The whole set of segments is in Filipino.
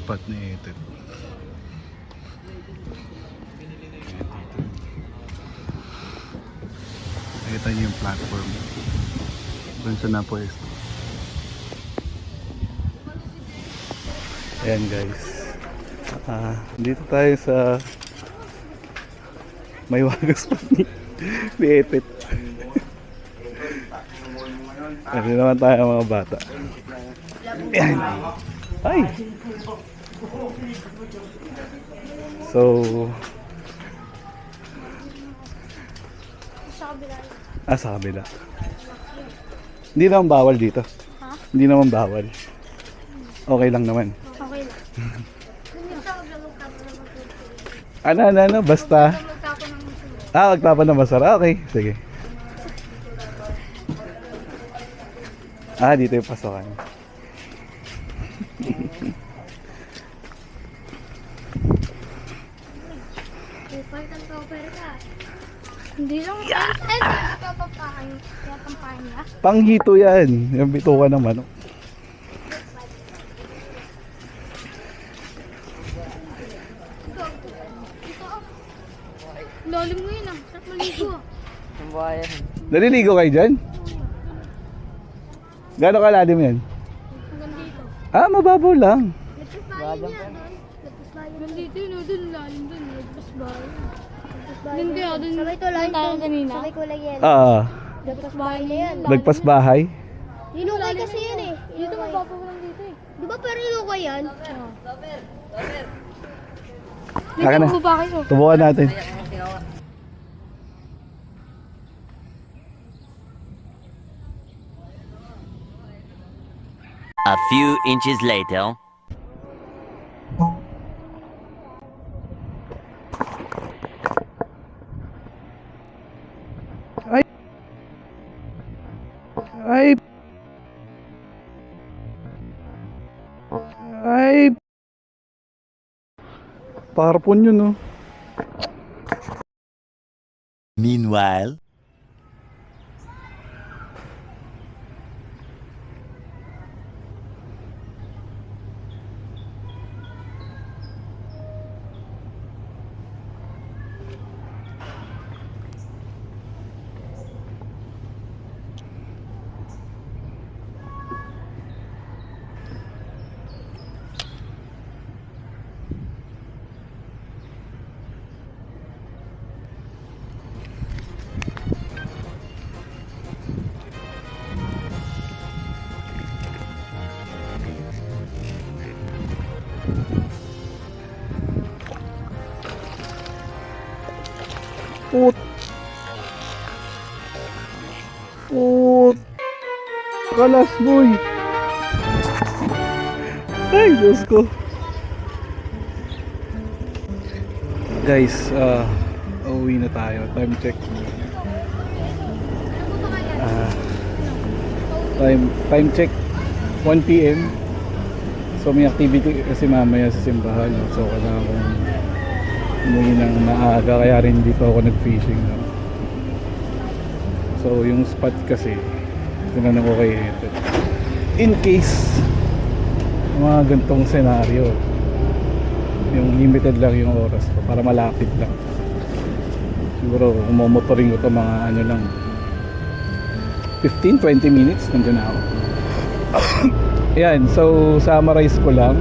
spot ni Etep. Nakita niyo yung platform. Doon siya na pwesto. Ayan guys. Dito tayo sa may wagas spot ni Etep. Kasi naman tayo mga bata. Ayan. Ay! So sa kabila. Hindi naman bawal dito. Ha? Hindi naman bawal. Okay lang naman. Okay lang. Ano, basta. Magtapon ng basura. Okay, sige. Dito yung pasokan. Hindi lang. Ay, papapakan. Kaya pampahan niya. Panghito yan. Yung bituka ng manok. Lalim mo yun ah. Sarap maligo ah. Yung bayan. Naliligo kayo dyan? Gano'ng kalalim yan? Hanggang dito. Mababaw lang. Lagpas bayan niya doon. Lagpas bayan. Nandito yun. Doon lalim doon. Lagpas bayan. Hindi ah. Doon tayo kanina. Sabay kulay yan. Lagpas bayan niya yan. Nagpas bahay. Hinukay kasi yan eh. Dito mababaw lang dito eh. Di ba pero hinukay yan? Saka na. Baba kayo. Tubukan natin. A few inches later. Ay. Parpon yun, no? Meanwhile. Put. Kalas, boy. Ay, Diyos ko. Guys, uuwi na tayo. Time check. Time check 1 PM. So may activity kasi mamaya sa simbahan, no? So kailangan kong umuwi ng maaga, kaya rin hindi pa ako nag-fishing, no? So yung spot kasi tinanong ko kay Etep, in case mga gantong senaryo, yung limited lang yung oras ko para malapit lang. Siguro kumomotoring ko to mga ano lang 15-20 minutes nandun na ako. Ayan, so summarize ko lang.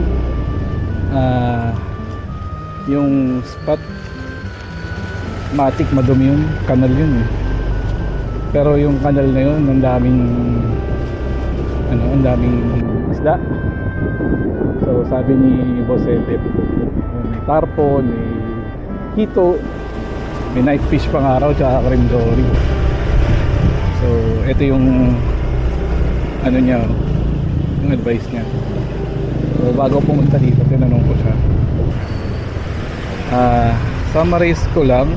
Yung spot matik, madumi yung kanal yun eh. Pero yung kanal na yun, ang daming isda. So sabi ni Boss Etep, may tarpon, may hito, may night fish pang araw, tsaka cream dory. So ito yung ano niya, yung advice niya. So bago pumunta dito, tinanong ko siya. Summarize ko lang,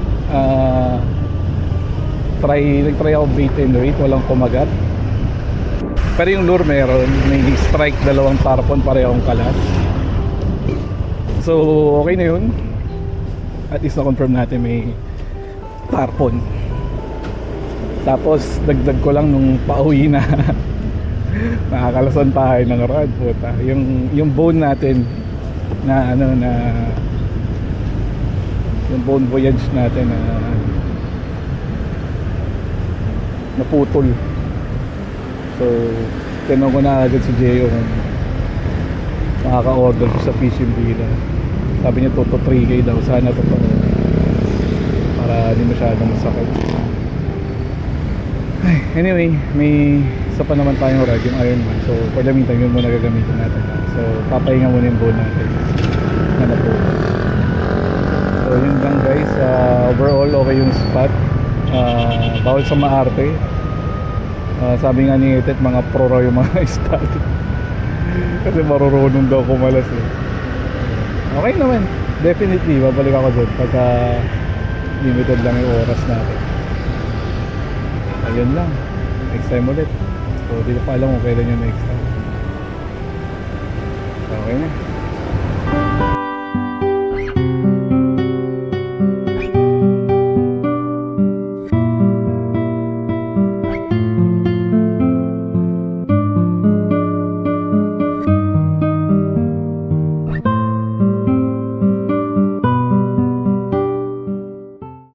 nag-try ako bait and weight, walang kumagat. Pero yung lure meron, may strike, dalawang tarpon, parehong kalas. So okay na yun. At least na-confirm natin may tarpon. Tapos dagdag ko lang nung pauwi na nakakalasan tayo ng rod, puta. Yung bone natin na ano na yung Bon Voyage natin na naputol. So tinanong ko na agad si Gio kung makaka-order ko sa fishing villa. Sabi niya 2 to 3K daw, sana totoo para hindi masyadong masakit. Ay, anyway, may isa pa naman tayong ride, yung Ironman. So for the meantime yun muna gagamitin natin. So papahinga muna yung boat natin na naputol. So yun lang guys, overall okay yung spot. Bawal sa maarte. Sabi nga ni Etet, mga pro raw yung mga stud. Kasi marurunong daw kumalas eh. Okay naman, definitely babalik ako doon pagka limited lang yung oras natin. Ayun lang, next time ulit. So di ko pa alam kung kailan yung next time. Okay na.